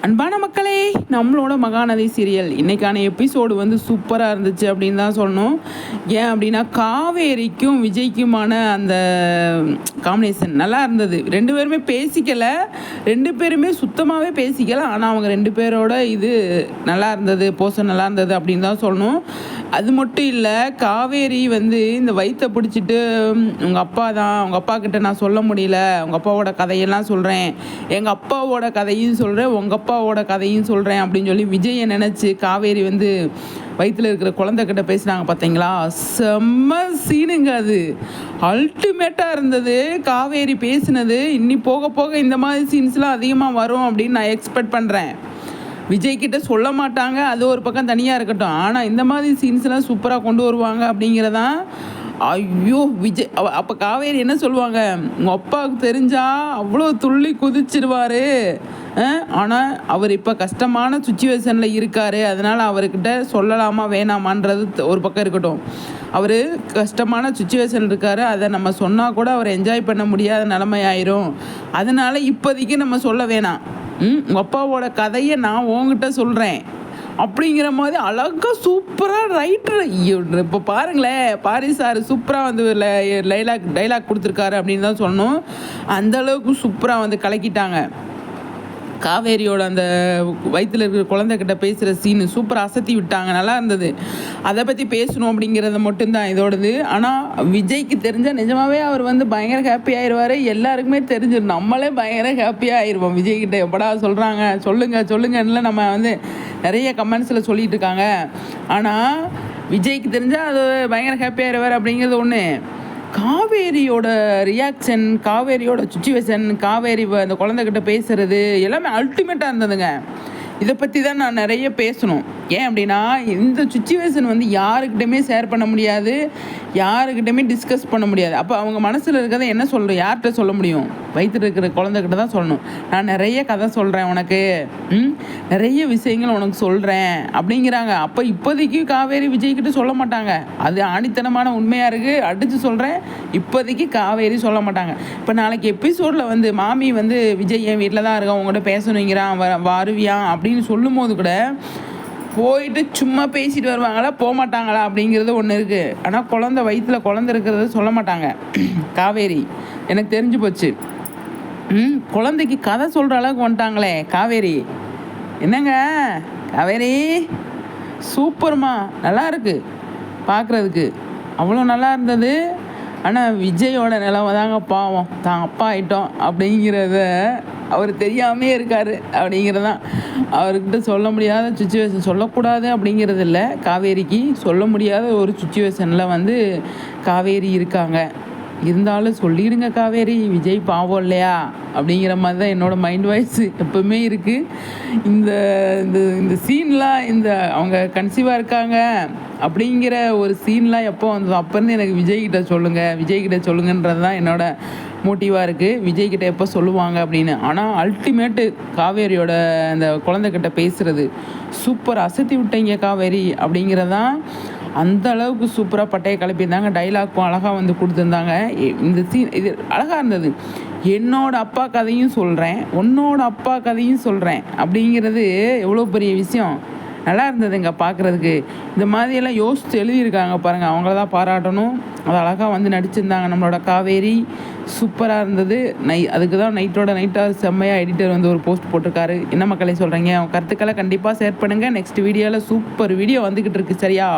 அன்பான மக்களே, நம்மளோட மகாநதி சீரியல் இன்னைக்கான எபிசோடு வந்து சூப்பராக இருந்துச்சு அப்படின்னு தான் சொல்லணும். ஏன் அப்படின்னா காவேரிக்கும் விஜய்க்குமான அந்த காம்பினேஷன் நல்லா இருந்தது. ரெண்டு பேருமே பேசிக்கலை, ரெண்டு பேருமே சுத்தமாகவே பேசிக்கலை. ஆனால் அவங்க ரெண்டு பேரோட இது நல்லா இருந்தது, போஷன் நல்லா இருந்தது அப்படின்னு தான் சொல்லணும். அது மட்டும் இல்லை, காவேரி வந்து இந்த வயிற்றை பிடிச்சிட்டு உங்கள் அப்பா தான், உங்கள் அப்பா கிட்ட நான் சொல்ல முடியல, உங்கள் அப்பாவோட கதையெல்லாம் சொல்கிறேன், எங்கள் அப்பாவோட கதையும் சொல்கிறேன், உங்கள் அப்பாவோட கதையும் சொல்கிறேன் அப்படின்னு சொல்லி விஜயை நினச்சி காவேரி வந்து வயிற்றில் இருக்கிற குழந்தைகிட்ட பேசினாங்க பார்த்தீங்களா? செம்ம சீனுங்க, அது அல்டிமேட்டாக இருந்தது காவேரி பேசினது. இன்னி போக போக இந்த மாதிரி சீன்ஸ்லாம் அதிகமாக வரும் அப்படின்னு நான் எக்ஸ்பெக்ட் பண்ணுறேன். விஜய்கிட்ட சொல்ல மாட்டாங்க, அது ஒரு பக்கம் தனியாக இருக்கட்டும், ஆனால் இந்த மாதிரி சீன்ஸ்லாம் சூப்பராக கொண்டு வருவாங்க அப்படிங்கிறதான். ஐயோ விஜய் அப்போ காவேரி என்ன சொல்லுவாங்க, உங்கள் அப்பாவுக்கு தெரிஞ்சால் அவ்வளோ துள்ளி குதிச்சிடுவார், ஆனால் அவர் இப்போ கஷ்டமான சுச்சுவேஷனில் இருக்கார், அதனால் அவர்கிட்ட சொல்லலாமா வேணாமான்றது ஒரு பக்கம் இருக்கட்டும். அவர் கஷ்டமான சுச்சுவேஷன் இருக்கார், அதை நம்ம சொன்னால் கூட அவர் என்ஜாய் பண்ண முடியாத நிலைமை ஆயிரும், அதனால் இப்போதைக்கு நம்ம சொல்ல வேணாம், உங்கள் அப்பாவோட கதையை நான் உங்ககிட்ட சொல்கிறேன் அப்படிங்கிற மாதிரி அழகாக சூப்பராக ரைட்டர். இப்போ பாருங்களேன், பாரி சார் சூப்பராக வந்து டைலாக் கொடுத்துருக்காரு அப்படின்னு தான் சொல்லணும். அந்தளவுக்கு சூப்பராக வந்து கலக்கிட்டாங்க. காவேரியோட அந்த வயிற்றில் இருக்கிற குழந்தைகிட்ட பேசுகிற சீனு சூப்பராக அசத்தி விட்டாங்க, நல்லா இருந்தது. அதை பற்றி பேசணும் அப்படிங்கிறத மட்டும்தான் இதோடது. ஆனால் விஜய்க்கு தெரிஞ்சால் நிஜமாகவே அவர் வந்து பயங்கர ஹாப்பி ஆயிடுவார். எல்லாருக்குமே தெரிஞ்சிடும், நம்மளே பயங்கர ஹாப்பியாக ஆயிடுவோம். விஜய்கிட்ட எப்படா சொல்கிறாங்க, சொல்லுங்கன்னு நம்ம வந்து நிறைய கமெண்ட்ஸில் சொல்லிகிட்டு இருக்காங்க. ஆனால் விஜய்க்கு தெரிஞ்சால் அது பயங்கர ஹாப்பி ஆயிடுவார் அப்படிங்கிறது ஒன்று. காவேரியோட ரியாக்ஷன், காவேரியோட சுச்சுவேஷன், காவேரி அந்த குழந்தைகிட்ட பேசுகிறது எல்லாமே அல்டிமேட்டாக இருந்ததுங்க. இதை பற்றி தான் நான் நிறைய பேசணும். ஏன் அப்படின்னா இந்த சுச்சுவேஷன் வந்து யாருக்கிட்டையுமே ஷேர் பண்ண முடியாது, யாருக்கிட்டையுமே டிஸ்கஸ் பண்ண முடியாது. அப்போ அவங்க மனசில் இருக்கிறத என்ன சொல்கிறோம், யார்கிட்ட சொல்ல முடியும்? வயிற்றில் இருக்கிற குழந்தைகிட்ட தான் சொல்லணும். நான் நிறைய கதை சொல்கிறேன் உனக்கு, நிறைய விஷயங்கள் உனக்கு சொல்கிறேன் அப்படிங்கிறாங்க. அப்போ இப்போதைக்கு காவேரி விஜய்கிட்ட சொல்ல மாட்டாங்க, அது ஆணித்தனமான உண்மையாக இருக்குது, அடித்து சொல்கிறேன். இப்போதைக்கு காவேரி சொல்ல மாட்டாங்க. இப்போ நாளைக்கு எபிசோடில் வந்து மாமி வந்து விஜய் என் வீட்டில் தான் இருக்கான், உங்கள்கிட்ட பேசணுங்கிறான், வருவியான் அப்படின்னு சொல்லும் போது கூட போயிட்டு சும்மா பேசிட்டு வருவாங்களா, போக மாட்டாங்களா அப்படிங்கிறது ஒன்று இருக்குது. ஆனால் வயிற்றில் இருக்கிறத சொல்ல மாட்டாங்க காவேரி, எனக்கு தெரிஞ்சு போச்சு. குழந்தைக்கு கதை சொல்கிற அளவுக்கு வந்துட்டாங்களே காவேரி. என்னங்க காவேரி, சூப்பர்மா, நல்லா இருக்குது பார்க்குறதுக்கு, அவ்வளோ நல்லா இருந்தது. ஆனால் விஜயோட நிலமை தாங்க பாவம், தான் அப்பா ஆகிட்டோம் அப்படிங்கிறத அவர் தெரியாமே இருக்கார் அப்படிங்கிறதான். அவர்கிட்ட சொல்ல முடியாத சுச்சுவேஷன், சொல்லக்கூடாது அப்படிங்கிறது இல்லை, காவேரிக்கு சொல்ல முடியாத ஒரு சுச்சுவேஷனில் வந்து காவேரி இருக்காங்க. இருந்தாலும் சொல்லிடுங்க காவேரி, விஜய் பாவம் இல்லையா அப்படிங்கிற மாதிரி தான் என்னோடய மைண்ட் வாய்ஸ் எப்போவுமே இருக்குது. இந்த இந்த சீன்லாம், இந்த அவங்க கன்சீவாக இருக்காங்க அப்படிங்கிற ஒரு சீன்லாம் எப்போ வந்தது அப்போருந்து எனக்கு விஜய்கிட்ட சொல்லுங்கன்றது தான் என்னோடய மோட்டிவாக இருக்குது. விஜய்கிட்ட எப்போ சொல்லுவாங்க அப்படின்னு. ஆனால் அல்டிமேட்டு காவேரியோட அந்த குழந்தைகிட்ட பேசுகிறது சூப்பர், அசத்தி விட்டீங்க காவேரி அப்படிங்கிறதான். அந்த அளவுக்கு சூப்பராக பட்டையை கிளப்பியிருந்தாங்க. டைலாக்கும் அழகாக வந்து கொடுத்துருந்தாங்க. இந்த சீன் இது அழகாக இருந்தது. என்னோட அப்பா கதையும் சொல்கிறேன், உன்னோட அப்பா கதையும் சொல்கிறேன் அப்படிங்கிறது எவ்வளோ பெரிய விஷயம். நல்லா இருந்ததுங்க பார்க்குறதுக்கு. இந்த மாதிரியெல்லாம் யோசித்து எழுதியிருக்காங்க பாருங்கள், அவங்கள தான் பாராட்டணும். அது அழகாக வந்து நடிச்சிருந்தாங்க நம்மளோட காவேரி, சூப்பராக இருந்தது. அதுக்கு தான் நைட்டாக செம்மையாக எடிட்டர் வந்து ஒரு போஸ்ட் போட்டிருக்காரு. என்ன மக்களே சொல்கிறீங்க? அவங்க கருத்துக்களை கண்டிப்பாக ஷேர் பண்ணுங்கள். நெக்ஸ்ட் வீடியோவில் சூப்பர் வீடியோ வந்துக்கிட்டு இருக்குது, சரியா?